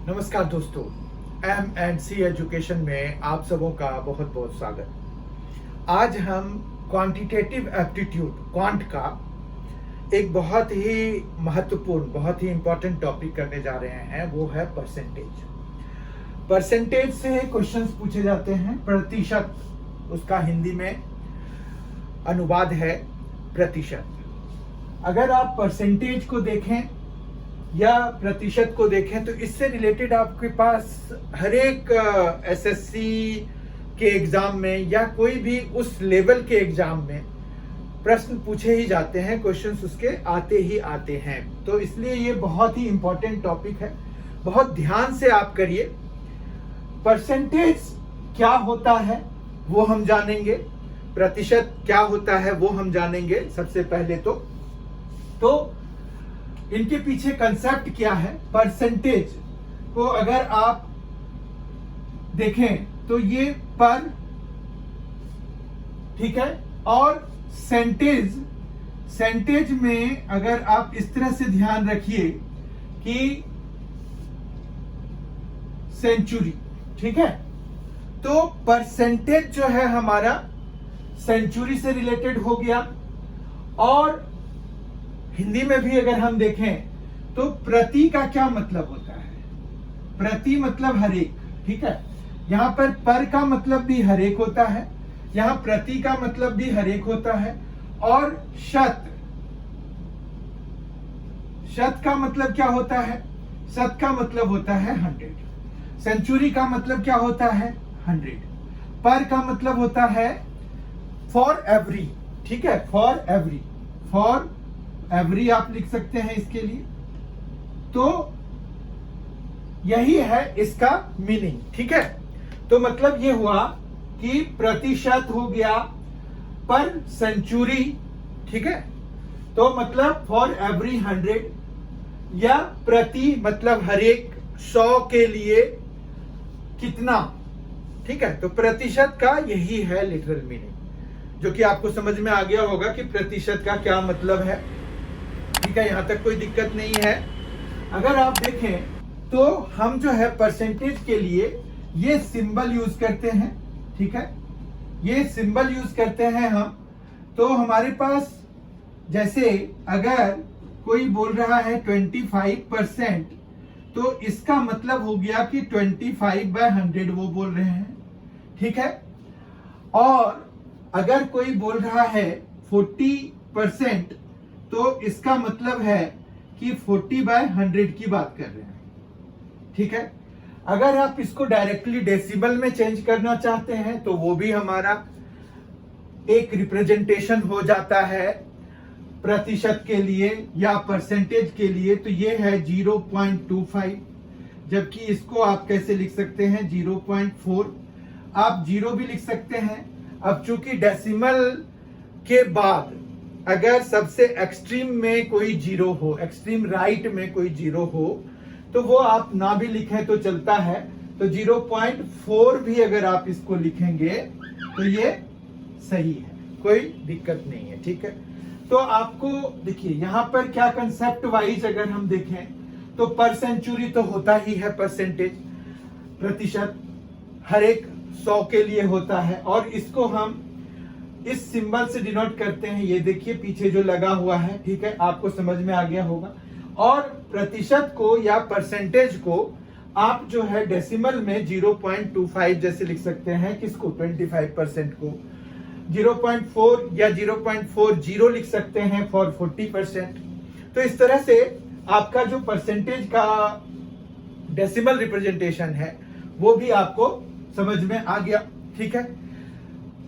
नमस्कार दोस्तों, M&C education में आप सबों का बहुत बहुत स्वागत। आज हम क्वांटिटेटिव एप्टीट्यूड क्वांट का एक बहुत ही महत्वपूर्ण, बहुत ही इंपॉर्टेंट टॉपिक करने जा रहे हैं। वो है परसेंटेज। परसेंटेज से क्वेश्चंस पूछे जाते हैं। प्रतिशत, उसका हिंदी में अनुवाद है प्रतिशत। अगर आप परसेंटेज को देखें या प्रतिशत को देखें तो इससे रिलेटेड आपके पास हर एक एसएससी के एग्जाम में या कोई भी उस लेवल के एग्जाम में प्रश्न पूछे ही जाते हैं, क्वेश्चंस उसके आते ही आते हैं। तो इसलिए ये बहुत ही इंपॉर्टेंट टॉपिक है, बहुत ध्यान से आप करिए। परसेंटेज क्या होता है वो हम जानेंगे, प्रतिशत क्या होता है वो हम जानेंगे। सबसे पहले तो इनके पीछे कंसेप्ट क्या है। परसेंटेज को अगर आप देखें तो ये पर, ठीक है, और सेंटेज में अगर आप इस तरह से ध्यान रखिए कि सेंचुरी, ठीक है। तो परसेंटेज जो है हमारा सेंचुरी से रिलेटेड हो गया। और हिंदी में भी अगर हम देखें तो प्रति का क्या मतलब होता है। प्रति मतलब हर एक, ठीक है। यहां पर का मतलब भी हर एक होता है, यहां प्रति का मतलब भी हर एक होता है। और शत का मतलब क्या होता है? शत का मतलब होता है 100। सेंचुरी का मतलब क्या होता है? 100। पर का मतलब होता है फॉर एवरी, ठीक है। फॉर एवरी आप लिख सकते हैं इसके लिए। तो यही है इसका मीनिंग, ठीक है। तो मतलब ये हुआ कि प्रतिशत हो गया, पर सेंचुरी, ठीक है। तो मतलब फॉर एवरी 100 या प्रति मतलब हर एक 100 के लिए कितना, ठीक है। तो प्रतिशत का यही है लिटरल मीनिंग, जो कि आपको समझ में आ गया होगा कि प्रतिशत का क्या मतलब है, ठीक है। यहां तक कोई दिक्कत नहीं है। अगर आप देखें तो हम जो है परसेंटेज के लिए ये सिंबल यूज करते हैं, ठीक है। ये सिंबल यूज करते हैं हम। तो हमारे पास जैसे अगर कोई बोल रहा है 25%, तो इसका मतलब हो गया कि 25/100 वो बोल रहे हैं, ठीक है। और अगर कोई बोल रहा है 40%, तो इसका मतलब है कि 40/100 की बात कर रहे हैं, ठीक है। अगर आप इसको डायरेक्टली डेसिबल में चेंज करना चाहते हैं तो वो भी हमारा एक रिप्रेजेंटेशन हो जाता है प्रतिशत के लिए या परसेंटेज के लिए। तो ये है 0.25, जबकि इसको आप कैसे लिख सकते हैं? 0.4। आप 0 भी लिख सकते हैं। अब चूंकि डेसिमल के बाद अगर सबसे एक्सट्रीम में कोई 0 हो, एक्सट्रीम राइट में कोई 0 हो, तो वो आप ना भी लिखें तो चलता है। तो 0.4 भी अगर आप इसको लिखेंगे तो ये सही है, कोई दिक्कत नहीं है, ठीक है। तो आपको देखिए यहां पर क्या कंसेप्ट वाइज अगर हम देखें तो पर सेंचुरी तो होता ही है परसेंटेज, प्रतिशत हर एक 100 के लिए होता है। और इसको हम इस सिंबल से डिनोट करते हैं। ये देखिए पीछे जो लगा हुआ है, ठीक है, आपको समझ में आ गया होगा। और प्रतिशत को या परसेंटेज को आप जो है डेसिमल में 0.25 जैसे लिख सकते हैं। किसको? 25% को 0.4 या 0.40 लिख सकते हैं फॉर 40%। तो इस तरह से आपका जो परसेंटेज का डेसिमल रिप्रेजेंटेशन है वो भी आपको समझ में आ गया, ठीक है।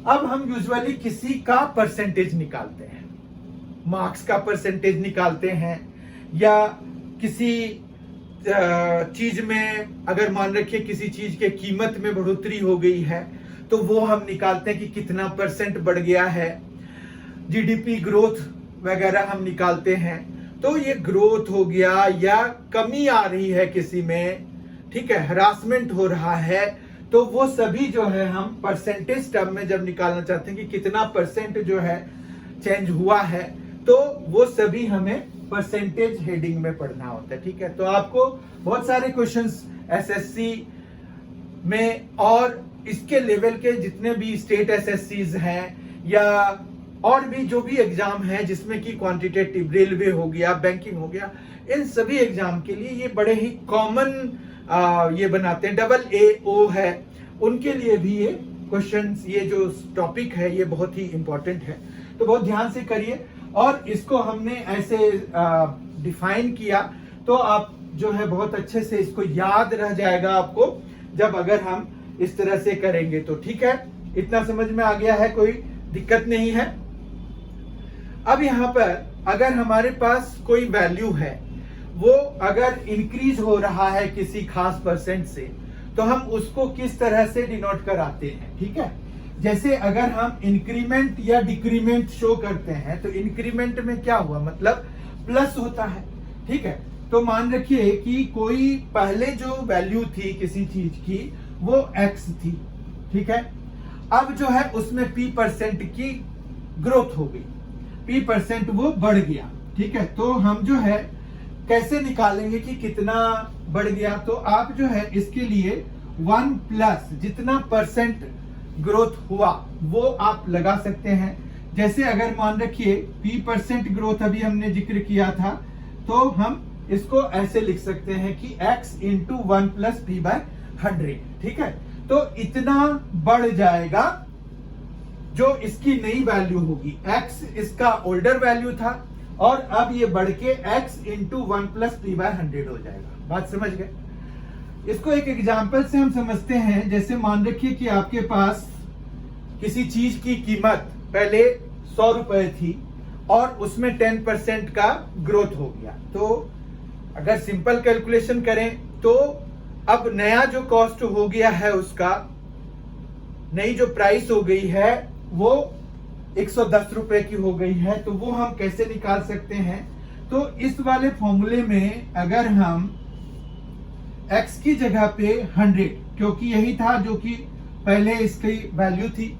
अब हम यूजुअली किसी का परसेंटेज निकालते हैं, मार्क्स का परसेंटेज निकालते हैं, या किसी चीज में अगर मान रखिए किसी चीज के कीमत में बढ़ोतरी हो गई है तो वो हम निकालते हैं कि कितना % बढ़ गया है। जीडीपी ग्रोथ वगैरह हम निकालते हैं। तो ये ग्रोथ हो गया या कमी आ रही है किसी में, ठीक है, हरासमेंट हो रहा है, तो वो सभी जो है हम परसेंटेज टर्म में जब निकालना चाहते हैं कि कितना % जो है चेंज हुआ है, तो वो सभी हमें परसेंटेज हेडिंग में पढ़ना होता है, ठीक है। तो आपको बहुत सारे क्वेश्चंस एसएससी में और इसके लेवल के जितने भी स्टेट एसएससीज हैं या और भी जो भी एग्जाम है जिसमें कि क्वांटिटेटिव, रेलवे हो गया, बैंकिंग हो गया, इन सभी एग्जाम के लिए ये बड़े ही कॉमन ये बनाते हैं। AAO है, उनके लिए भी ये क्वेश्चंस, ये जो टॉपिक है ये बहुत ही इंपॉर्टेंट है। तो बहुत ध्यान से करिए, और इसको हमने ऐसे डिफाइन किया तो आप जो है बहुत अच्छे से इसको याद रह जाएगा आपको, जब अगर हम इस तरह से करेंगे तो, ठीक है। इतना समझ में आ गया है, कोई दिक्कत नहीं है। अब यहाँ पर अगर हमारे पास कोई वैल्यू है, वो अगर इंक्रीज हो रहा है किसी खास परसेंट से, तो हम उसको किस तरह से डिनोट कराते हैं, ठीक है। जैसे अगर हम इंक्रीमेंट या डिक्रीमेंट शो करते हैं, तो इंक्रीमेंट में क्या हुआ, मतलब प्लस होता है, ठीक है। तो मान रखिए कि कोई पहले जो वैल्यू थी किसी चीज की वो x थी, ठीक है। अब जो है उसमें p% की ग्रोथ हो गई, p% वो बढ़ गया, ठीक है। तो हम जो है कैसे निकालेंगे कि कितना बढ़ गया, तो आप जो है इसके लिए 1 प्लस जितना परसेंट ग्रोथ हुआ वो आप लगा सकते हैं। जैसे अगर मान रखिए p% ग्रोथ अभी हमने जिक्र किया था, तो हम इसको ऐसे लिख सकते हैं कि x इंटू 1 प्लस p/100, ठीक है। तो इतना बढ़ जाएगा जो इसकी नई वैल्यू होगी। x इसका ओल्डर वैल्यू था और अब ये बढ़ के x इंटू 1 प्लस p/100 हो जाएगा। बात समझ गए। इसको एक एग्जाम्पल से हम समझते हैं। जैसे मान रखिए कि आपके पास किसी चीज की कीमत पहले 100 रुपए थी और उसमें 10% का ग्रोथ हो गया। तो अगर सिंपल कैलकुलेशन करें तो अब नया जो कॉस्ट हो गया है, उसका नई जो प्राइस हो गई है वो 110 रुपए की हो गई है। तो वो हम कैसे निकाल सकते हैं, तो इस वाले फॉर्मूले में अगर हम x की जगह पे 100, क्योंकि यही था जो कि पहले इसकी वैल्यू थी,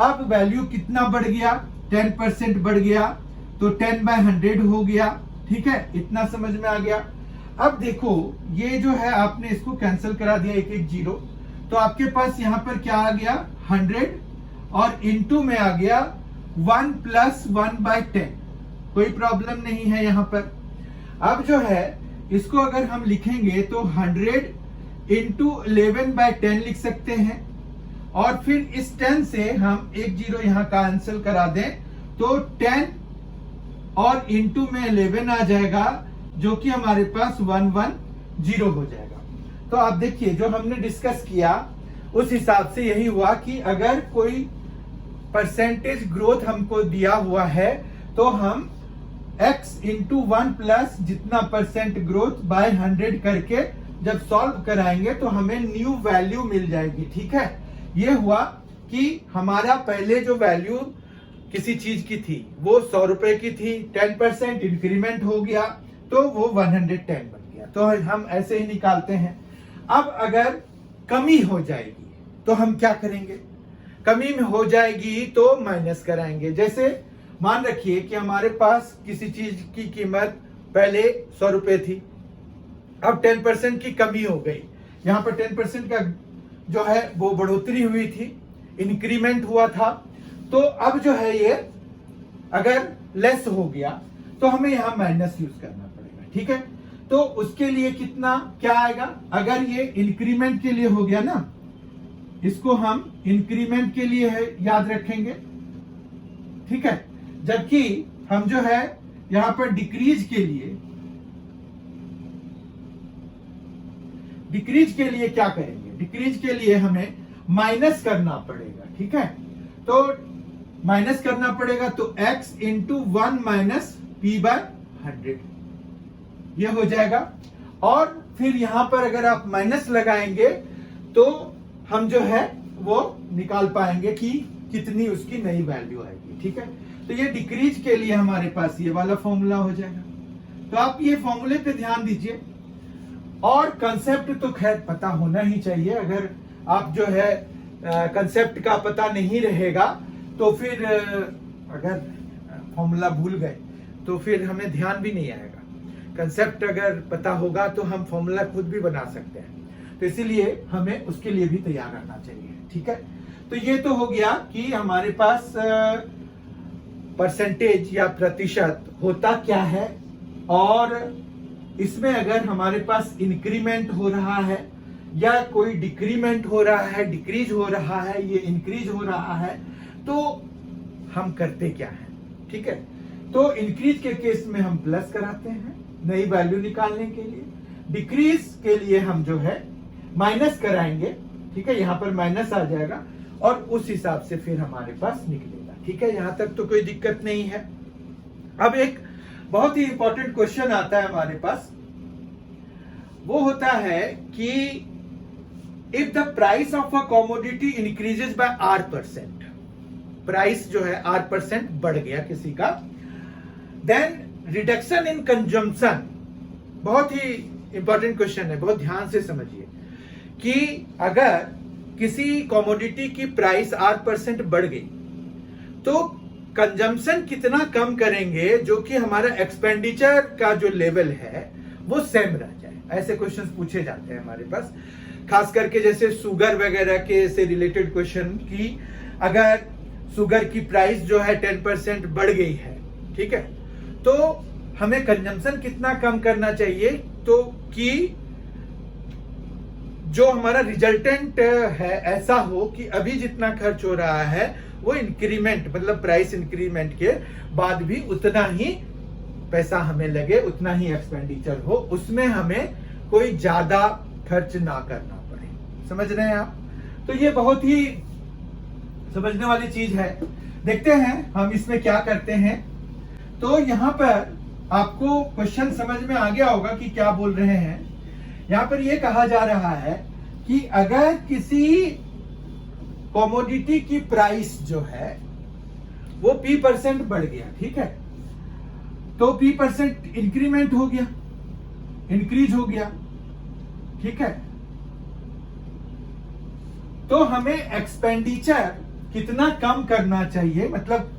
अब वैल्यू कितना बढ़ गया, 10% बढ़ गया, तो 10/100 हो गया, ठीक है। इतना समझ में आ गया। अब देखो ये जो है आपने इसको कैंसिल करा दिया, एक एक जीरो, तो आपके पास यहां पर क्या आ गया 100 और इनटू में आ गया 1 प्लस 1/10। कोई प्रॉब्लम नहीं है यहां पर। अब जो है इसको अगर हम लिखेंगे तो 100 इंटू 11/10 लिख सकते हैं, और फिर इस 10 से हम एक जीरो यहां कैंसिल करा दें तो 10 और इंटू में 11 आ जाएगा, जो कि हमारे पास 110 हो जाएगा। तो आप देखिए जो हमने डिस्कस किया उस हिसाब से यही हुआ कि अगर कोई परसेंटेज ग्रोथ हमको दिया हुआ है तो हम x इंटू 1 प्लस जितना परसेंट ग्रोथ बाय 100 करके जब सॉल्व कराएंगे तो हमें न्यू वैल्यू मिल जाएगी, ठीक है। ये हुआ कि हमारा पहले जो वैल्यू किसी चीज की थी वो 100 रुपए की थी, 10% इंक्रीमेंट हो गया तो वो 110 बन गया। तो हम ऐसे ही निकालते हैं। अब अगर कमी हो जाएगी तो हम क्या करेंगे, कमी में हो जाएगी तो माइनस कराएंगे। जैसे मान रखिए कि हमारे पास किसी चीज की कीमत पहले 100 रुपए थी, अब 10% की कमी हो गई। यहां पर 10% का जो है वो बढ़ोतरी हुई थी, इंक्रीमेंट हुआ था। तो अब जो है ये अगर लेस हो गया तो हमें यहां माइनस यूज करना पड़ेगा, ठीक है। तो उसके लिए कितना क्या आएगा, अगर ये इंक्रीमेंट के लिए हो गया ना, इसको हम इंक्रीमेंट के लिए है याद रखेंगे, ठीक है। जबकि हम जो है यहां पर डिक्रीज के लिए क्या करेंगे, डिक्रीज के लिए हमें माइनस करना पड़ेगा, ठीक है। तो माइनस करना पड़ेगा तो x इंटू 1 माइनस p/100 ये हो जाएगा। और फिर यहां पर अगर आप माइनस लगाएंगे तो हम जो है वो निकाल पाएंगे कि कितनी उसकी नई वैल्यू आएगी, ठीक है। तो ये डिक्रीज के लिए हमारे पास ये वाला फॉर्मूला हो जाएगा। तो आप ये फॉर्मूले पे ध्यान दीजिए, और कंसेप्ट तो खैर पता होना ही चाहिए। अगर आप जो है कंसेप्ट का पता नहीं रहेगा तो फिर अगर फॉर्मूला भूल गए तो फिर हमें ध्यान भी नहीं आएगा। कंसेप्ट अगर पता होगा तो हम फॉर्मूला खुद भी बना सकते हैं, तो इसीलिए हमें उसके लिए भी तैयार रहना चाहिए। ठीक है, तो ये तो हो गया कि हमारे पास परसेंटेज या प्रतिशत होता क्या है, और इसमें अगर हमारे पास इंक्रीमेंट हो रहा है या कोई डिक्रीमेंट हो रहा है, डिक्रीज हो रहा है, ये इंक्रीज हो रहा है, तो हम करते क्या है। ठीक है, तो इंक्रीज के केस में हम प्लस कराते हैं नई वैल्यू निकालने के लिए, डिक्रीज के लिए हम जो है माइनस कराएंगे। ठीक है, यहां पर माइनस आ जाएगा और उस हिसाब से फिर हमारे पास निकलेगा। ठीक है, यहां तक तो कोई दिक्कत नहीं है। अब एक बहुत ही इंपॉर्टेंट क्वेश्चन आता है हमारे पास, वो होता है कि if the price of a commodity increases by R%, price जो है R% बढ़ गया किसी का, देन रिडक्शन इन कंजम्पशन, बहुत ही इंपॉर्टेंट क्वेश्चन है, बहुत ध्यान से समझिए कि अगर किसी कॉमोडिटी की प्राइस R% बढ़ गई तो कंजम्पशन कितना कम करेंगे, जो कि हमारा एक्सपेंडिचर का जो लेवल है वो सेम रह जाए। ऐसे क्वेश्चंस पूछे जाते हैं हमारे पास, खास करके जैसे शुगर वगैरह के से रिलेटेड क्वेश्चन की अगर शुगर की प्राइस जो है 10% बढ़ गई है, ठीक है, तो हमें कंजम्पशन कितना कम करना चाहिए, तो कि जो हमारा रिजल्टेंट है ऐसा हो कि अभी जितना खर्च हो रहा है वो इंक्रीमेंट मतलब प्राइस इंक्रीमेंट के बाद भी उतना ही पैसा हमें लगे, उतना ही एक्सपेंडिचर हो, उसमें हमें कोई ज्यादा खर्च ना करना पड़े। समझ रहे हैं आप? तो ये बहुत ही समझने वाली चीज है। देखते हैं हम इसमें क्या करते हैं। तो यहां पर आपको क्वेश्चन समझ में आ गया होगा कि क्या बोल रहे हैं। यहां पर यह कहा जा रहा है कि अगर किसी कॉमोडिटी की प्राइस जो है वो P% बढ़ गया, ठीक है, तो P% इंक्रीमेंट हो गया, इंक्रीज हो गया, ठीक है, तो हमें एक्सपेंडिचर कितना कम करना चाहिए, मतलब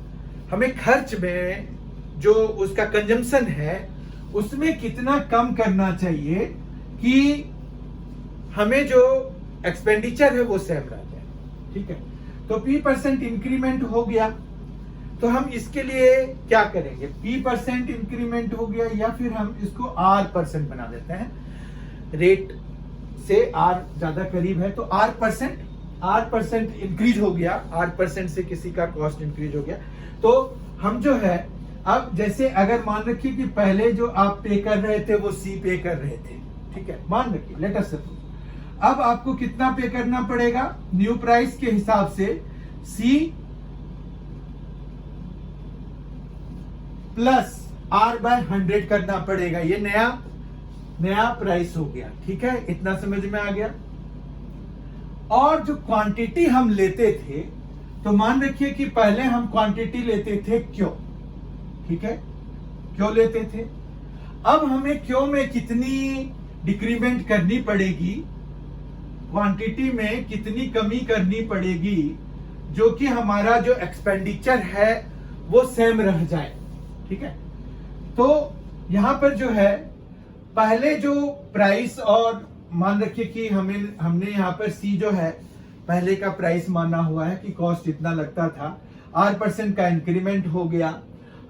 हमें खर्च में जो उसका कंजम्पशन है उसमें कितना कम करना चाहिए कि हमें जो एक्सपेंडिचर है वो सेम रह जाए। ठीक है, तो P% इंक्रीमेंट हो गया, तो हम इसके लिए क्या करेंगे, P% इंक्रीमेंट हो गया या फिर हम इसको R% बना देते हैं, रेट से R ज्यादा करीब है तो R% इंक्रीज हो गया, R% से किसी का कॉस्ट इंक्रीज हो गया, तो हम जो है अब जैसे अगर मान रखिए कि पहले जो आप पे कर रहे थे वो C पे कर रहे थे, ठीक है, मान रखिए, लेट अस सपोज अब आपको कितना पे करना पड़ेगा, न्यू प्राइस के हिसाब से C प्लस R/100 करना पड़ेगा। ये नया प्राइस हो गया, ठीक है, इतना समझ में आ गया। और जो क्वांटिटी हम लेते थे, तो मान रखिए कि पहले हम क्वांटिटी लेते थे क्यों, ठीक है, क्यों लेते थे, अब हमें क्यों में कितनी डिक्रीमेंट करनी पड़ेगी, क्वांटिटी में कितनी कमी करनी पड़ेगी, जो कि हमारा जो एक्सपेंडिचर है वो सेम रह जाए। ठीक है, तो यहां पर जो है पहले जो प्राइस, और मान रखिए कि हमने यहां पर C जो है पहले का प्राइस माना हुआ है कि कॉस्ट इतना लगता था, R% का इंक्रीमेंट हो गया,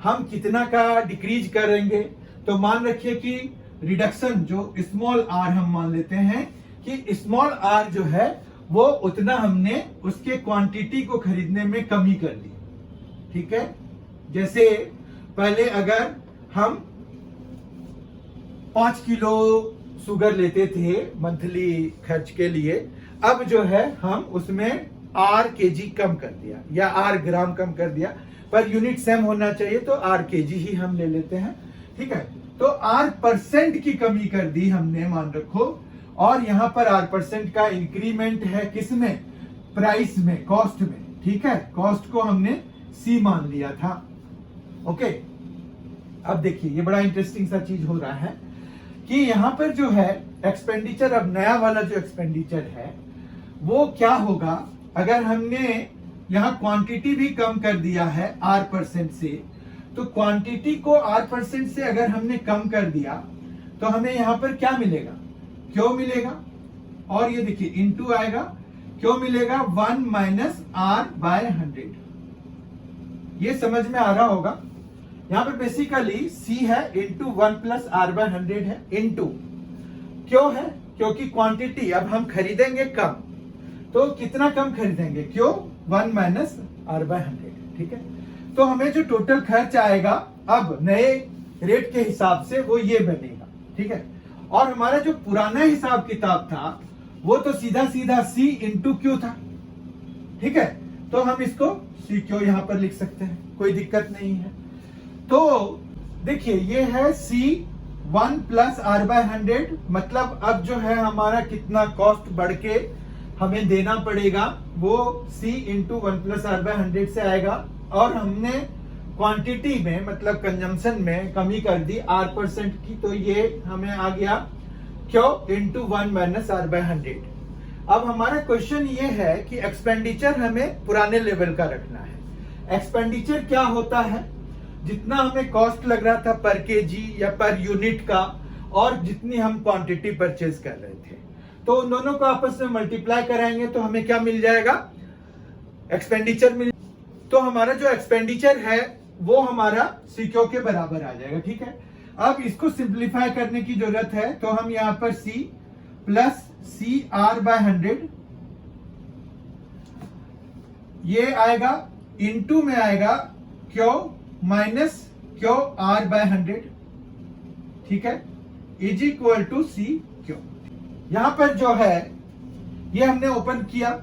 हम कितना का डिक्रीज करेंगे, तो मान रखिए कि रिडक्शन जो स्मॉल r हम मान लेते हैं कि स्मॉल r जो है वो उतना हमने उसके क्वांटिटी को खरीदने में कमी कर दी। ठीक है, जैसे पहले अगर हम 5 किलो शुगर लेते थे मंथली खर्च के लिए, अब जो है हम उसमें R kg कम कर दिया या R ग्राम कम कर दिया, पर यूनिट सेम होना चाहिए तो R kg ही हम ले लेते हैं। ठीक है, तो R% की कमी कर दी हमने, मान रखो, और यहां पर R% का इंक्रीमेंट है किसमें, प्राइस में, कॉस्ट में। ठीक है, कॉस्ट को हमने C मान लिया था। ओके, अब देखिए ये बड़ा इंटरेस्टिंग सा चीज हो रहा है कि यहां पर जो है एक्सपेंडिचर, अब नया वाला जो एक्सपेंडिचर है वो क्या होगा, अगर हमने यहां क्वांटिटी भी कम कर दिया है R% से, तो क्वांटिटी को R% से अगर हमने कम कर दिया तो हमें यहां पर क्या मिलेगा, क्यों मिलेगा, और ये देखिए इनटू आएगा, क्यों मिलेगा 1 माइनस R/100। ये समझ में आ रहा होगा। यहां पर बेसिकली C है इंटू 1 प्लस R/100 है, इंटू क्यों है, क्योंकि क्वांटिटी अब हम खरीदेंगे कम, तो कितना कम खरीदेंगे, क्यों 1 माइनस R/100। ठीक है, तो हमें जो टोटल खर्च आएगा अब नए रेट के हिसाब से वो ये बनेगा। ठीक है, और हमारा जो पुराना हिसाब किताब था वो तो सीधा सीधा C इंटू क्यू था। ठीक है, तो हम इसको C क्यू यहां पर लिख सकते हैं, कोई दिक्कत नहीं है। तो देखिए ये है C 1 प्लस R/100, मतलब अब जो है हमारा कितना कॉस्ट बढ़ के हमें देना पड़ेगा वो C इंटू 1 प्लस R/100 से आएगा, और हमने क्वांटिटी में मतलब कंजम्पशन में कमी कर दी R% की, तो ये हमें आ गया क्यों इंटू 1 माइनस R/100। अब हमारा क्वेश्चन ये है कि एक्सपेंडिचर हमें पुराने लेवल का रखना है। एक्सपेंडिचर क्या होता है, जितना हमें कॉस्ट लग रहा था पर केजी या पर यूनिट का, और जितनी हम क्वांटिटी परचेज कर रहे थे, तो उन दोनों को आपस में मल्टीप्लाई कराएंगे तो हमें क्या मिल जाएगा, एक्सपेंडिचर मिल। तो हमारा जो एक्सपेंडिचर है वो हमारा सीक्यू के बराबर आ जाएगा। ठीक है, अब इसको सिंप्लीफाई करने की जरूरत है, तो हम यहां पर C प्लस CR/100 ये आएगा, इनटू में आएगा क्यू माइनस क्यू R/100। ठीक है, is equal to C Q. यहां पर जो है ये हमने ओपन किया,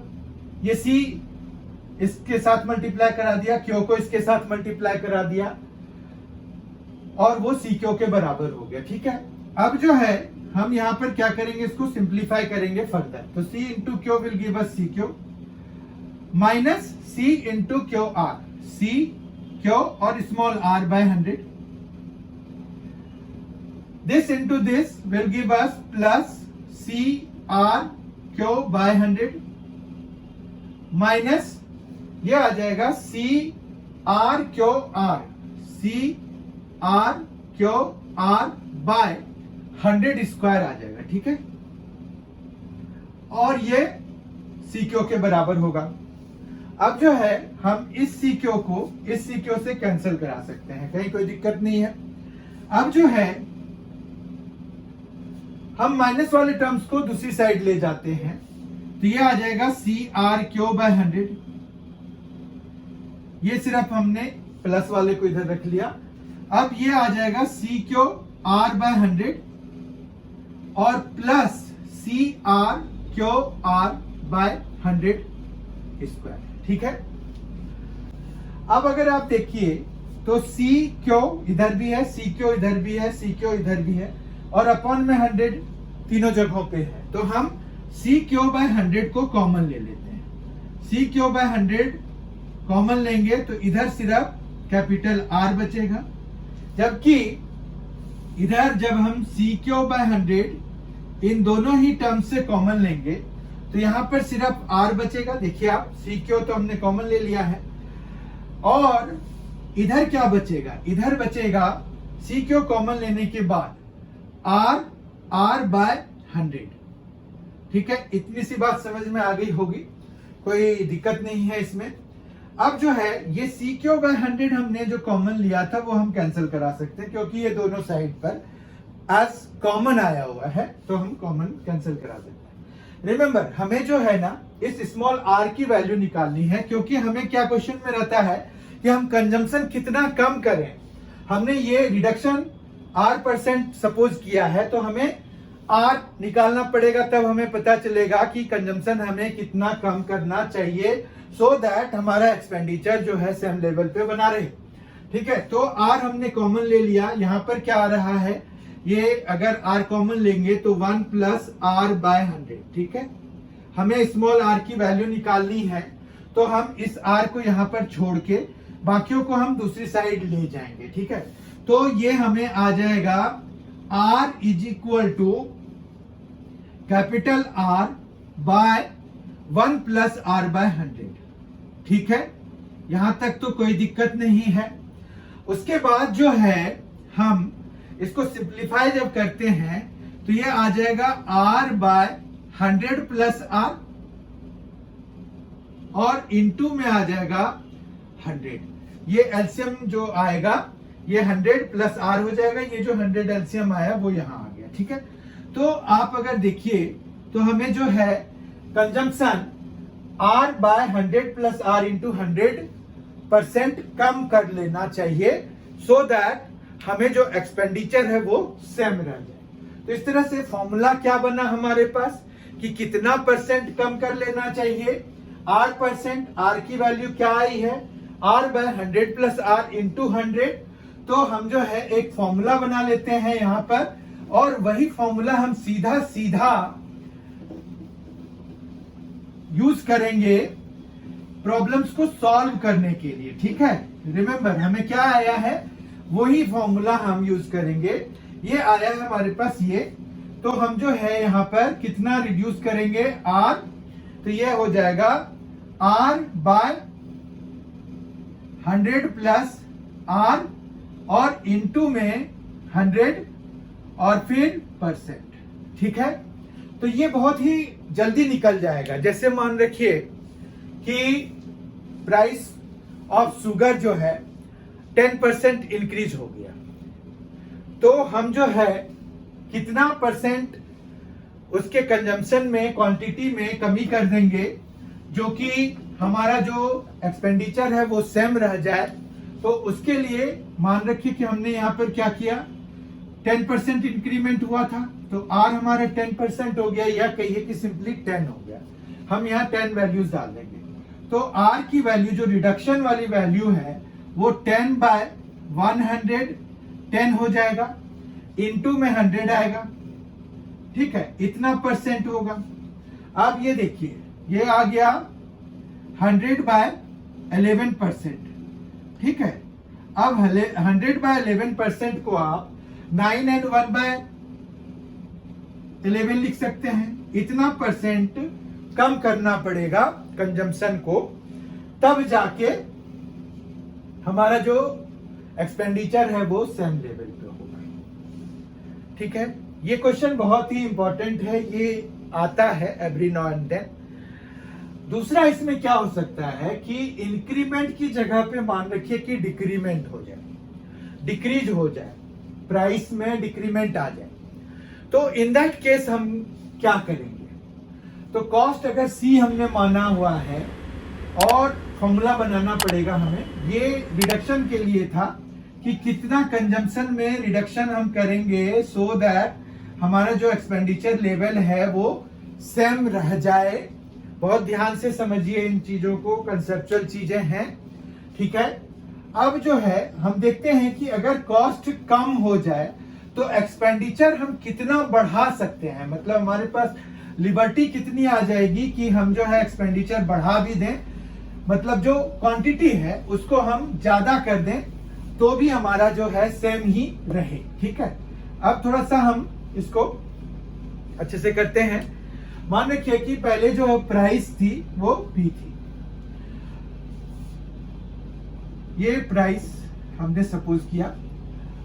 ये C इसके साथ मल्टीप्लाई करा दिया, क्यू को इसके साथ मल्टीप्लाई करा दिया, और वो C क्यू के बराबर हो गया। ठीक है, अब जो है हम यहां पर क्या करेंगे, इसको सिंप्लीफाई करेंगे फर्दर, तो C into Q will give us C Q minus C into Q R, C Q और small R/100, this into this will give us plus C R Q/100 minus ये आ जाएगा C R Q R, C R Q R by 100 square आ जाएगा। ठीक है, और ये C Q के बराबर होगा। अब जो है हम इस C Q को इस C Q से कैंसिल करा सकते हैं, कहीं कोई दिक्कत नहीं है। अब जो है हम माइनस वाले टर्म्स को दूसरी साइड ले जाते हैं, तो ये आ जाएगा C R Q/100, ये सिर्फ हमने प्लस वाले को इधर रख लिया। अब ये आ जाएगा C Q R/100 और plus C R Q R/100 square. ठीक है, अब अगर आप देखिए तो C Q इधर भी है, C Q इधर भी है, C Q इधर भी है, और अपॉन में 100 तीनों जगहों पे है, तो हम C Q/100 को कॉमन ले लेते हैं। C Q/100 कॉमन लेंगे तो इधर सिर्फ कैपिटल R बचेगा, जबकि इधर जब हम C Q/100 इन दोनों ही टर्म्स से कॉमन लेंगे तो यहां पर सिर्फ R बचेगा। देखिए आप, C Q तो हमने कॉमन ले लिया है, और इधर क्या बचेगा, इधर बचेगा C Q कॉमन लेने के बाद R/100। ठीक है, इतनी सी बात समझ में आ गई होगी, कोई दिक्कत नहीं है इसमें। अब जो है ये C Q/100 हमने जो कॉमन लिया था वो हम कैंसिल करा सकते हैं, क्योंकि ये दोनों साइड पर एज कॉमन आया हुआ है, तो हम कॉमन कैंसिल करा सकते हैं। रिमेंबर, हमें जो है ना इस स्मॉल r की वैल्यू निकालनी है, क्योंकि हमें क्या क्वेश्चन में रहता है कि हम कंजम्पशन कितना कम करें। हमने ये रिडक्शन R% सपोज किया है, तो हमें R निकालना पड़ेगा, तब हमें पता चलेगा कि कंजम्पशन हमें कितना कम करना चाहिए, सो दैट हमारा एक्सपेंडिचर जो है सेम लेवल पे बना रहे। ठीक है, तो R हमने कॉमन ले लिया, यहां पर क्या आ रहा है, ये अगर R कॉमन लेंगे तो 1 प्लस R/100। ठीक है, हमें स्मॉल r की वैल्यू निकालनी है, तो हम इस R को यहां पर छोड़ के बाकियों को हम दूसरी साइड ले जाएंगे। ठीक है, तो ये हमें आ जाएगा R is equal to capital R by 1 plus R/100। ठीक है, यहां तक तो कोई दिक्कत नहीं है। उसके बाद जो है हम इसको सिंप्लीफाई जब करते हैं तो ये आ जाएगा R बाय 100 प्लस R और इनटू में आ जाएगा 100। ये एलसीएम जो आएगा ये 100 प्लस R हो जाएगा। ये जो 100 एलसीएम आया वो यहां आ गया। ठीक है, तो आप अगर देखिए तो हमें जो है consumption R by 100 plus R into 100% कम कर लेना चाहिए सो दैट हमें जो एक्सपेंडिचर है वो सेम रह जाए। तो इस तरह से फॉर्मूला क्या बना हमारे पास कि कितना परसेंट कम कर लेना चाहिए, R%। R की वैल्यू क्या आई है, R by 100 plus R into 100। तो हम जो है एक फॉर्मूला बना लेते हैं यहां पर और वही फॉर्मूला हम सीधा सीधा यूज करेंगे प्रॉब्लम्स को सॉल्व करने के लिए। ठीक है, रिमेंबर हमें क्या आया है वही फॉर्मूला हम यूज करेंगे। ये आया है हमारे पास ये, तो हम जो है यहां पर कितना रिड्यूस करेंगे R, तो ये हो जाएगा R बाय 100 प्लस R और इनटू में 100 और फिर %। ठीक है, तो ये बहुत ही जल्दी निकल जाएगा। जैसे मान रखिए कि प्राइस ऑफ शुगर जो है 10% इंक्रीज हो गया, तो हम जो है कितना परसेंट उसके कंजम्पशन में, क्वांटिटी में कमी कर देंगे जो कि हमारा जो एक्सपेंडिचर है वो सेम रह जाए। तो उसके लिए मान रखिए कि हमने यहां पर क्या किया, 10% इंक्रीमेंट हुआ था तो R हमारा 10% हो गया, या कहिए कि सिंपली 10 हो गया। हम यहाँ 10 वैल्यूज डाल देंगे तो R की वैल्यू जो रिडक्शन वाली वैल्यू है वो 10 बाय 110 हो जाएगा, इनटू में 100 आएगा। ठीक है, इतना परसेंट होगा। अब ये देखिए ये आ गया 100 बाय 11%। ठीक है, अब 100 बाय 11% को आप 9 एंड 1 बाय 11 लिख सकते हैं। इतना परसेंट कम करना पड़ेगा कंजम्पशन को, तब जाके हमारा जो एक्सपेंडिचर है वो सेम लेवल पे होगा। ठीक है, ये क्वेश्चन बहुत ही इंपॉर्टेंट है, ये आता है एवरी नाउ एंड देन। दूसरा इसमें क्या हो सकता है कि इंक्रीमेंट की जगह पे मान रखिए कि डिक्रीमेंट हो जाए, डिक्रीज हो जाए, प्राइस में डिक्रीमेंट आ जाए। तो इन दैट केस हम क्या करेंगे, तो कॉस्ट अगर C हमने माना हुआ है और फॉर्मूला बनाना पड़ेगा हमें। ये रिडक्शन के लिए था कि कितना कंजम्पशन में रिडक्शन हम करेंगे सो दैट हमारा जो एक्सपेंडिचर लेवल है वो सेम रह जाए। बहुत ध्यान से समझिए इन चीजों को, कंसेप्चुअल चीजें हैं। ठीक है, अब जो है हम देखते हैं कि अगर कॉस्ट कम हो जाए तो एक्सपेंडिचर हम कितना बढ़ा सकते हैं, मतलब हमारे पास लिबर्टी कितनी आ जाएगी कि हम जो है एक्सपेंडिचर बढ़ा भी दें, मतलब जो क्वांटिटी है उसको हम ज्यादा कर दें तो भी हमारा जो है सेम ही रहे। ठीक है, अब थोड़ा सा हम इसको अच्छे से करते हैं। मान रखिए कि पहले जो प्राइस थी वो P थी, ये प्राइस हमने सपोज किया,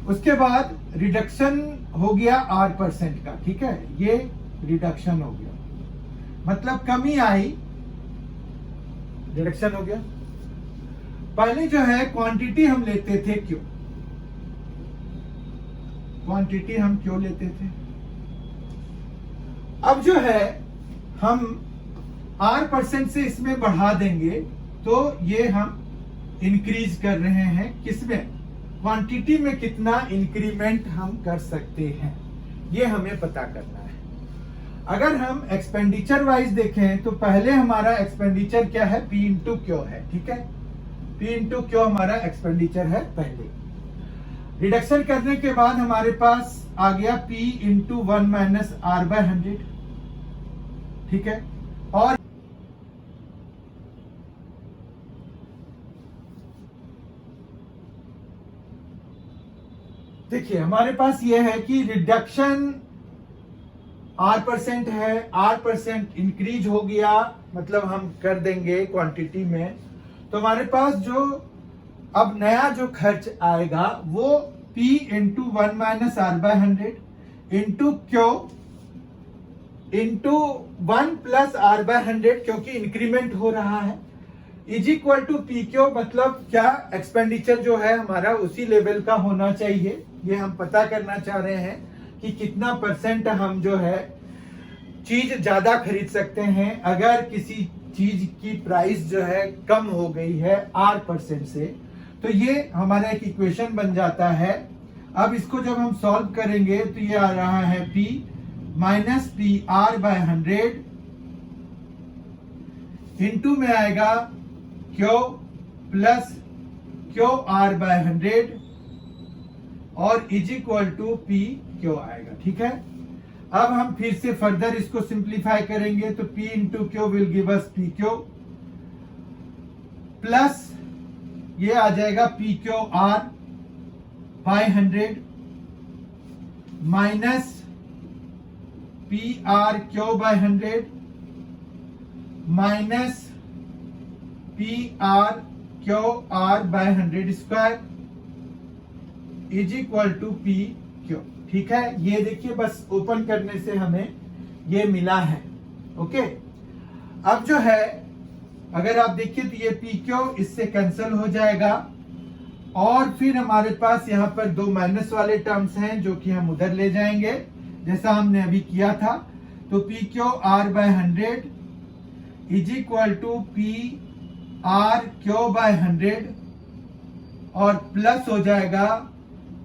उसके बाद रिडक्शन हो गया R% का। ठीक है, ये रिडक्शन हो गया, मतलब कमी आई, रिडक्शन हो गया। पहले जो है क्वांटिटी हम लेते थे क्यों, क्वांटिटी हम क्यों लेते थे, अब जो है हम R% से इसमें बढ़ा देंगे तो ये हम इंक्रीज कर रहे हैं किसमें, क्वांटिटी में कितना इंक्रीमेंट हम कर सकते हैं, ये हमें पता करना है। अगर हम एक्सपेंडिचर वाइज देखें तो पहले हमारा एक्सपेंडिचर क्या है, P इंटू क्यू है। ठीक है, P इंटू क्यू हमारा एक्सपेंडिचर है पहले। रिडक्शन करने के बाद हमारे पास आ गया P into 1 minus R by 100। ठीक है, और देखिए हमारे पास ये है कि रिडक्शन R% है, R% इंक्रीज हो गया, मतलब हम कर देंगे क्वांटिटी में, तो हमारे पास जो अब नया जो खर्च आएगा वो P into 1 minus R by 100 into Q into 1 plus R by 100, क्योंकि इंक्रीमेंट हो रहा है, is equal to P Q. मतलब क्या एक्सपेंडिचर जो है हमारा उसी लेवल का होना चाहिए, ये हम पता करना चाह रहे हैं कि कितना परसेंट हम जो है चीज ज्यादा खरीद सकते हैं अगर किसी चीज की प्राइस जो है कम हो गई है R% से। तो ये हमारा एक इक्वेशन बन जाता है। अब इसको जब हम सॉल्व करेंगे तो ये आ रहा है P minus P R by 100 into में आएगा Q plus Q R by 100 और is equal to P Q आएगा। ठीक है, अब हम फिर से फर्दर इसको सिंप्लीफाई करेंगे तो P into Q will give us P Q plus ये आ जाएगा P Q R by 100 minus P R Q by 100 minus P R Q R by 100 square is equal to P Q. ठीक है, ये देखिए बस ओपन करने से हमें ये मिला है। ओके, अब जो है अगर आप देखिए तो ये पी क्यू इससे कैंसिल हो जाएगा और फिर हमारे पास यहाँ पर दो माइनस वाले टर्म्स हैं जो कि हम उधर ले जाएंगे जैसा हमने अभी किया था। तो P Q R by 100 is equal to P R Q by 100 और प्लस हो जाएगा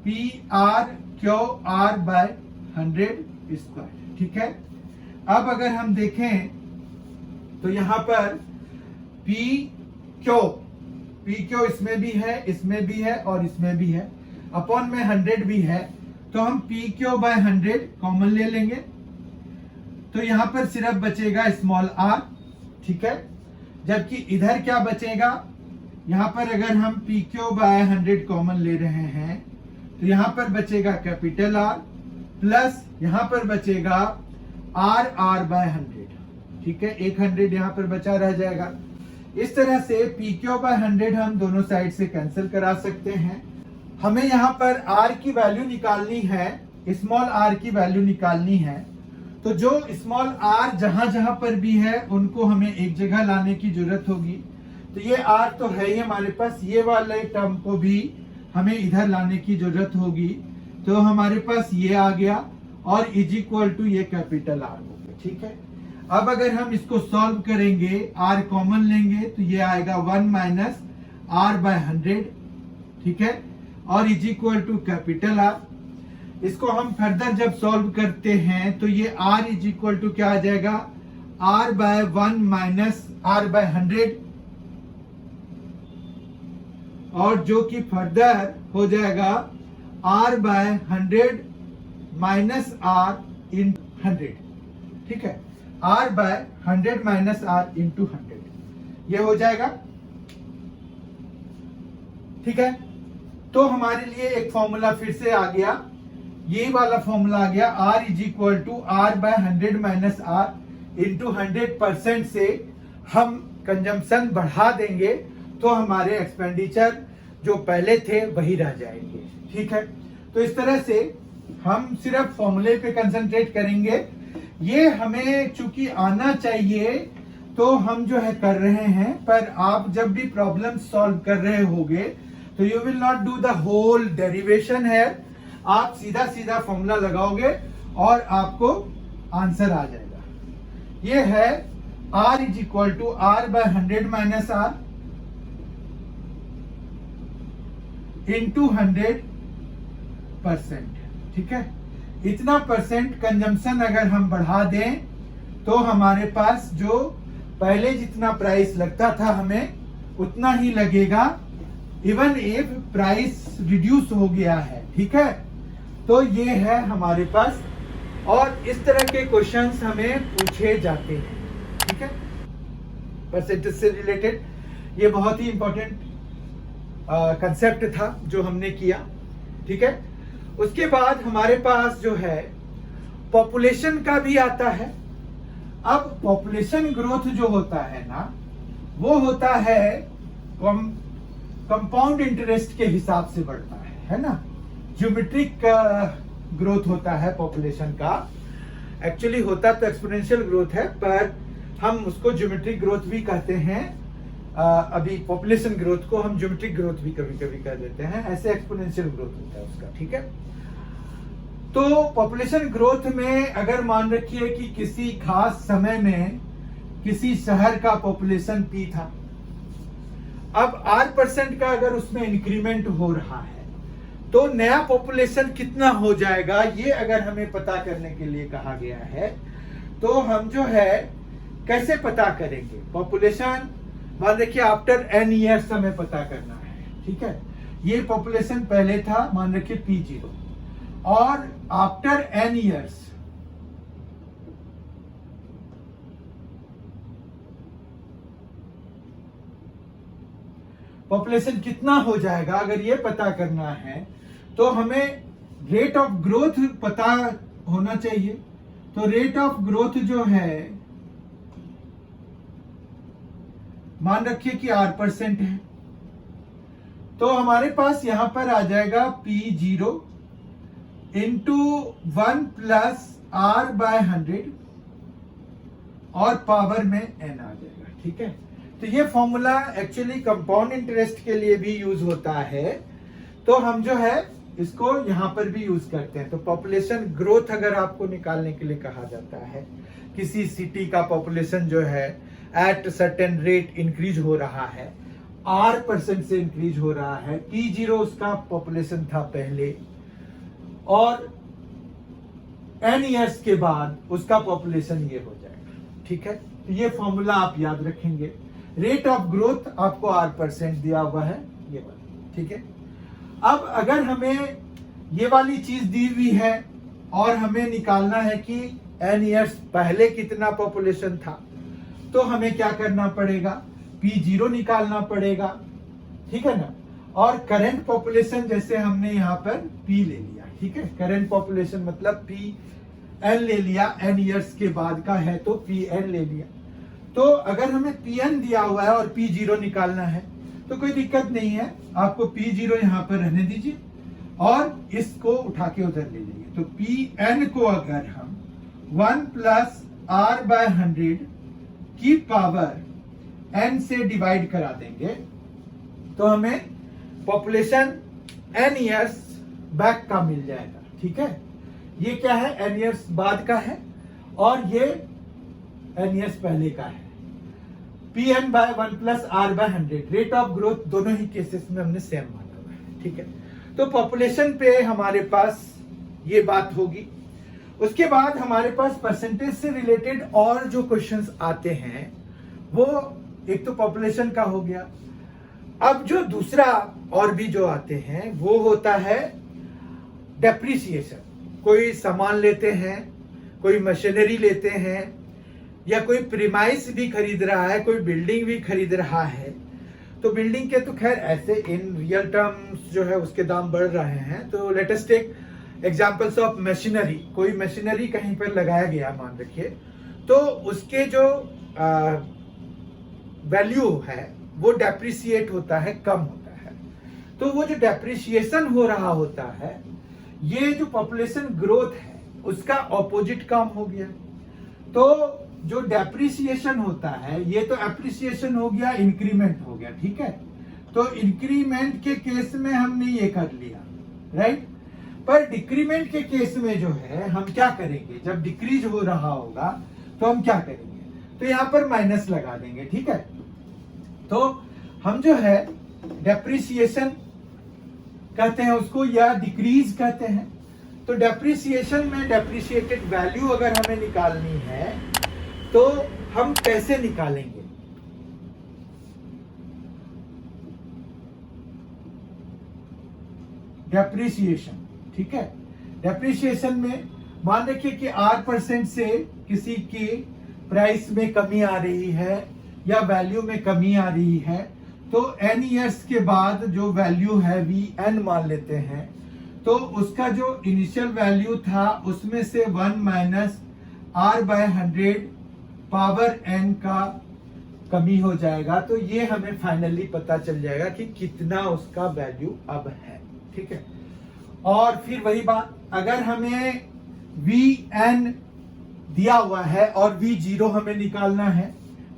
P R Q R by 100 square. ठीक है, अब अगर हम देखें तो यहां पर पी क्यू इसमें भी है, इसमें भी है और इसमें भी है, अपॉन में 100 भी है, तो हम पी क्यू बाय 100 कॉमन ले लेंगे तो यहां पर सिर्फ बचेगा स्मॉल r। ठीक है, जबकि इधर क्या बचेगा, यहां पर अगर हम पी क्यू बाय 100 कॉमन ले रहे हैं तो यहां पर बचेगा कैपिटल R प्लस यहां पर बचेगा R बाय 100। ठीक है, 100 यहां पर बचा रह जाएगा। इस तरह से पी क्यू बाय 100 हम दोनों साइड से कैंसिल करा सकते हैं। हमें यहाँ पर R की वैल्यू निकालनी है, स्मॉल r की वैल्यू निकालनी है, तो जो स्मॉल r जहां जहां पर भी है उनको हमें एक जगह लाने की जरूरत होगी। तो ये r तो है ही हमारे पास, ये वाले टर्म को भी हमें इधर लाने की जरूरत होगी। तो हमारे पास ये आ गया और इज इक्वल टू ये कैपिटल R हो गया। ठीक है, अब अगर हम इसको सॉल्व करेंगे, R कॉमन लेंगे तो ये आएगा 1 माइनस R बाय 100। ठीक है, और is equal to capital R। इसको हम फर्दर जब सॉल्व करते हैं तो ये R इज इक्वल टू क्या आ जाएगा, R by 1 minus R by 100 और जो कि फर्दर हो जाएगा R by 100 minus R in 100। ठीक है, R by 100 minus R into 100 ये हो जाएगा। ठीक है, तो हमारे लिए एक फॉर्मूला फिर से आ गया, ये वाला फॉर्मूला आ गया, R is equal to R by 100 minus R into 100% से हम कंजम्पशन बढ़ा देंगे तो हमारे एक्सपेंडिचर जो पहले थे वही रह जाएंगे। ठीक है, तो इस तरह से हम सिर्फ फॉर्मूले पे कंसंट्रेट करेंगे। ये हमें चूंकि आना चाहिए तो हम जो है कर रहे हैं, पर आप जब भी प्रॉब्लम सॉल्व कर रहे होगे तो you will not do the whole derivation है, आप सीधा सीधा फॉर्मूला लगाओगे और आपको आंसर आ जाएगा। ये है R is equal to R by 100 minus R into 100%। ठीक है, इतना परसेंट कंजम्पशन अगर हम बढ़ा दें तो हमारे पास जो पहले जितना प्राइस लगता था हमें उतना ही लगेगा, इवन इफ प्राइस रिड्यूस हो गया है। ठीक है, तो ये है हमारे पास और इस तरह के क्वेश्चंस हमें पूछे जाते हैं। ठीक है, परसेंटेज से रिलेटेड ये बहुत ही इंपॉर्टेंट कंसेप्ट था जो हमने किया। ठीक है, उसके बाद हमारे पास जो है पॉपुलेशन का भी आता है। अब पॉपुलेशन ग्रोथ जो होता है ना, वो होता है कंपाउंड इंटरेस्ट के हिसाब से बढ़ता है ना। ज्योमेट्रिक ग्रोथ होता है पॉपुलेशन का, एक्चुअली होता तो एक्सपोनेंशियल ग्रोथ है, पर हम उसको ज्योमेट्रिक ग्रोथ भी कहते हैं। अभी पॉपुलेशन ग्रोथ को हम ज्योमेट्रिक ग्रोथ भी कभी कभी कह देते हैं, ऐसे एक्सपोनेंशियल ग्रोथ होता है उसका, ठीक है। तो पॉपुलेशन ग्रोथ में अगर मान रखिए कि किसी खास समय में किसी शहर का पॉपुलेशन P था, अब R% का अगर उसमें इंक्रीमेंट हो रहा है तो नया पॉपुलेशन कितना हो जाएगा, ये अगर हमें पता करने के लिए कहा गया है तो हम जो है कैसे पता करेंगे। पॉपुलेशन मान रखिए आफ्टर n ईयर्स हमें पता करना है, ठीक है। ये पॉपुलेशन पहले था मान रखिए P0, और आफ्टर n ईयर्स पॉपुलेशन कितना हो जाएगा, अगर ये पता करना है तो हमें रेट ऑफ ग्रोथ पता होना चाहिए। तो रेट ऑफ ग्रोथ जो है मान रखिए कि R% है, तो हमारे पास यहां पर आ जाएगा P0 इंटू 1 प्लस R/100 और पावर में n आ जाएगा, ठीक है। तो ये फॉर्मूला एक्चुअली कंपाउंड इंटरेस्ट के लिए भी यूज होता है, तो हम जो है इसको यहां पर भी यूज करते हैं। तो पॉपुलेशन ग्रोथ अगर आपको निकालने के लिए कहा जाता है, किसी सिटी का पॉपुलेशन जो है एट सर्टेन रेट इंक्रीज हो रहा है, R% से इंक्रीज हो रहा है, P0 उसका पॉपुलेशन था पहले, और n ईयर्स के बाद उसका पॉपुलेशन ये हो जाएगा, ठीक है। तो ये फॉर्मूला आप याद रखेंगे। रेट ऑफ ग्रोथ आपको R% दिया हुआ है, ये वाला, ठीक है। अब अगर हमें ये वाली चीज दी हुई है और हमें निकालना है कि n ईयर्स पहले कितना पॉपुलेशन था, तो हमें क्या करना पड़ेगा, P0 निकालना पड़ेगा, ठीक है ना। और करंट पॉपुलेशन जैसे हमने यहाँ पर P ले लिया, ठीक है। करंट पॉपुलेशन मतलब Pn ले लिया, n ईयर्स के बाद का है तो Pn ले लिया। तो अगर हमें Pn दिया हुआ है और P0 निकालना है तो कोई दिक्कत नहीं है, आपको P0 यहाँ पर रहने दीजिए और इसको उठा के उधर ले जाइए। तो Pn को अगर हम 1 प्लस R/100 की पावर n से डिवाइड करा देंगे तो हमें पॉपुलेशन n ईयर्स बैक का मिल जाएगा, ठीक है। ये क्या है, n ईयर्स बाद का है और ये n ईयर्स पहले का है। Pn by 1 plus R/100 rate of growth दोनों ही केसेस में हमने सेम माना हुआ है, ठीक है। तो पॉपुलेशन पे हमारे पास ये बात होगी। उसके बाद हमारे पास परसेंटेज से रिलेटेड और जो क्वेश्चंस आते हैं वो एक तो पॉपुलेशन का हो गया। अब जो दूसरा और भी जो आते हैं वो होता है डेप्रिसिएशन। कोई सामान लेते हैं, कोई मशीनरी लेते हैं, या कोई प्रीमाइस भी खरीद रहा है, कोई बिल्डिंग भी खरीद रहा है। तो बिल्डिंग के तो खैर ऐसे इन रियल टर्म्स जो है उसके दाम बढ़ रहे हैं। तो let us take examples of machinery. कोई मशीनरी कहीं पर लगाया गया मान रखिए, तो उसके जो वैल्यू है वो डेप्रिसिएट होता है, कम होता है। तो वो जो डेप्रिसिएशन हो रहा होता है, ये जो पॉपुलेशन ग्रोथ है उसका ऑपोजिट काम हो गया। तो जो डेप्रिसिएशन होता है, ये तो एप्रिसिएशन हो गया, इंक्रीमेंट हो गया, ठीक है। तो इंक्रीमेंट के केस में हमने ये कर लिया, राइट। पर डिक्रीमेंट के केस में जो है हम क्या करेंगे, जब डिक्रीज हो रहा होगा तो हम क्या करेंगे, तो यहां पर माइनस लगा देंगे, ठीक है। तो हम जो है डेप्रिसिएशन कहते हैं उसको, या डिक्रीज कहते हैं। तो डेप्रिसिएशन में डेप्रिसिएटेड वैल्यू अगर हमें निकालनी है तो हम कैसे निकालेंगे, डेप्रिसिएशन, ठीक है। डेप्रिसिएशन में मान रखिए कि R% से किसी की प्राइस में कमी आ रही है या वैल्यू में कमी आ रही है, तो n ईयर्स के बाद जो वैल्यू है Vn मान लेते हैं, तो उसका जो इनिशियल वैल्यू था उसमें से 1 माइनस R/100 पावर n का कमी हो जाएगा, तो ये हमें फाइनली पता चल जाएगा कि कितना उसका वैल्यू अब है। ठीक है, और फिर वही बात, अगर हमें Vn दिया हुआ है और V0 हमें निकालना है,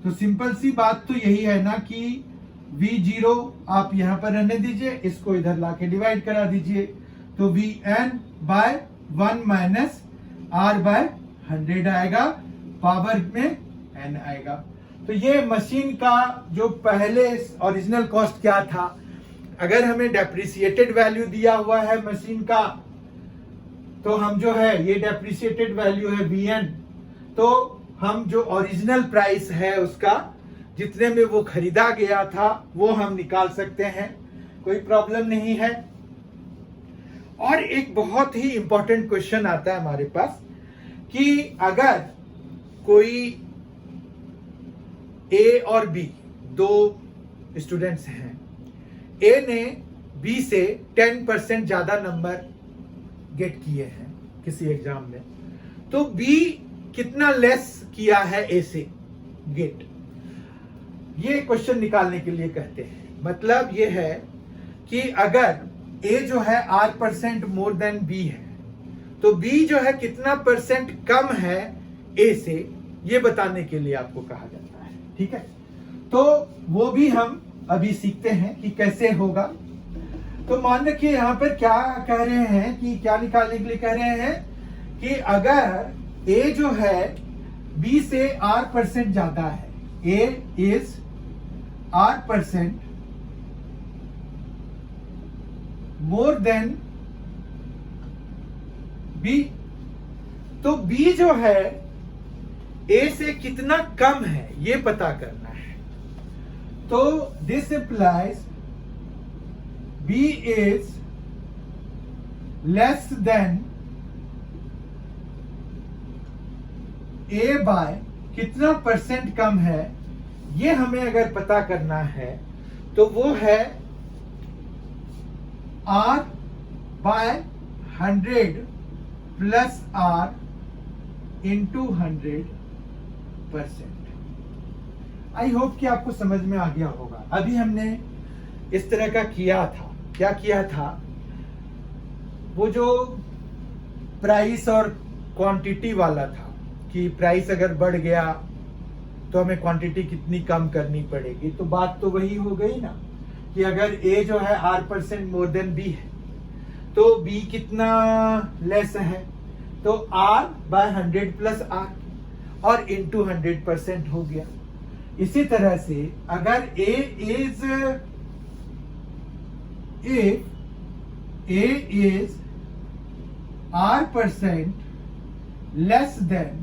तो सिंपल सी बात तो यही है ना कि V0 आप यहां पर रहने दीजिए, इसको इधर लाके डिवाइड करा दीजिए, तो Vn by 1 minus R by 100 आएगा, पावर में n आएगा। तो ये मशीन का जो पहले ओरिजिनल कॉस्ट क्या था, अगर हमें डेप्रिसिएटेड वैल्यू दिया हुआ है मशीन का, तो हम जो है ये डेप्रिसिएटेड वैल्यू है Vn, तो हम जो ओरिजिनल प्राइस है उसका जितने में वो खरीदा गया था वो हम निकाल सकते हैं, कोई प्रॉब्लम नहीं है। और एक बहुत ही इंपॉर्टेंट क्वेश्चन आता है हमारे पास कि अगर कोई ए और बी दो स्टूडेंट्स हैं, ए ने बी से 10% ज्यादा नंबर गेट किए हैं किसी एग्जाम में, तो बी कितना लेस किया है ए से गेट, ये क्वेश्चन निकालने के लिए कहते हैं। मतलब ये है कि अगर ए जो है 8% मोर देन बी है, तो बी जो है कितना परसेंट कम है ए से, ये बताने के लिए आपको कहा जाता है। ठीक है, तो वो भी हम अभी सीखते हैं कि कैसे होगा। तो मान रखिए यहां पर क्या कह रहे हैं कि क्या निकालने के लिए कह रहे हैं कि अगर ए जो है बी से R% ज्यादा है, A is R% more than B, तो बी जो है ए से कितना कम है ये पता करना है। तो this implies B is less than A by कितना परसेंट कम है, ये हमें अगर पता करना है तो वो है R by 100 plus R into 100%। I hope कि आपको समझ में आ गया होगा। अभी हमने इस तरह का किया था, क्या किया था, वो जो प्राइस और क्वांटिटी वाला था कि प्राइस अगर बढ़ गया तो हमें क्वांटिटी कितनी कम करनी पड़ेगी। तो बात तो वही हो गई ना कि अगर ए जो है R% मोर देन बी है, तो बी कितना लेस है, तो R बाय 100 प्लस R और इंटू 100% हो गया। इसी तरह से अगर A is R% less than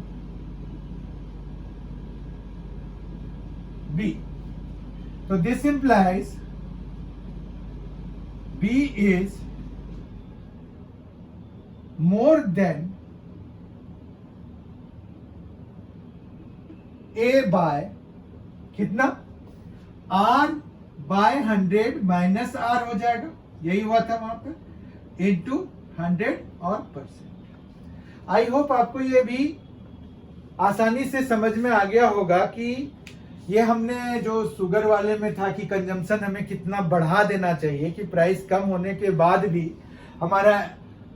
B, so this implies B is more than A by कितना, R by 100 माइनस R हो जाएगा, यही हुआ था वहां पर, इंटू 100 और %। आई होप आपको ये भी आसानी से समझ में आ गया होगा कि ये हमने जो शुगर वाले में था कि कंजम्पशन हमें कितना बढ़ा देना चाहिए कि प्राइस कम होने के बाद भी हमारा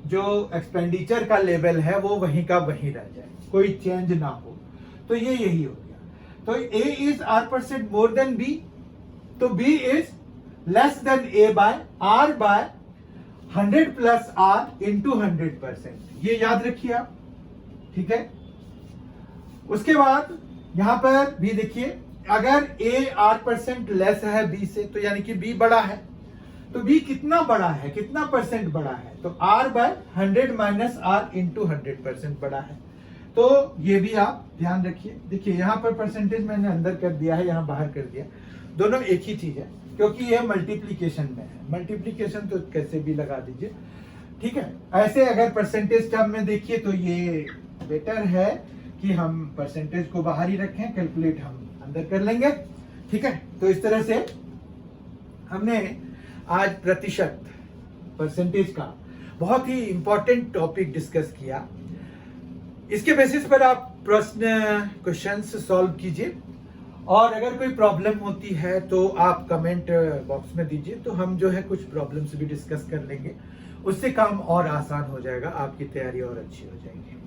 जो एक्सपेंडिचर का लेवल है वो वहीं का वहीं रह जाए, कोई चेंज ना हो। तो ये यही हो गया। तो A is R% more than B, तो B is less than A by R by 100 plus R into 100%, ये याद रखिए आप। ठीक है, उसके बाद यहां पर भी देखिए, अगर A R% लेस है B से, तो यानी कि B बड़ा है, तो B कितना बड़ा है, कितना परसेंट बड़ा है, तो R by 100 minus R into 100% बड़ा है। तो ये भी आप ध्यान रखिए। देखिए यहां पर परसेंटेज मैंने अंदर कर दिया है, यहां बाहर कर दिया, दोनों एक ही चीज है क्योंकि ये मल्टीप्लीकेशन में है। मल्टीप्लीकेशन तो कैसे भी लगा दीजिए, ठीक है। ऐसे अगर परसेंटेज टर्म में देखिए तो ये बेटर है कि हम परसेंटेज को बाहर ही रखें, कैलकुलेट हम अंदर कर लेंगे। ठीक है, तो इस तरह से हमने आज प्रतिशत, परसेंटेज का बहुत ही इंपॉर्टेंट टॉपिक डिस्कस किया। इसके बेसिस पर आप प्रश्न, क्वेश्चंस सॉल्व कीजिए और अगर कोई प्रॉब्लम होती है तो आप कमेंट बॉक्स में दीजिए, तो हम जो है कुछ प्रॉब्लम्स भी डिस्कस कर लेंगे, उससे काम और आसान हो जाएगा, आपकी तैयारी और अच्छी हो जाएगी।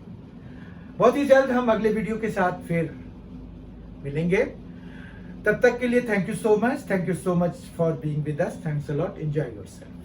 बहुत ही जल्द हम अगले वीडियो के साथ फिर मिलेंगे। तब तक के लिए thank you so much for being with us. Thanks a lot. Enjoy yourself.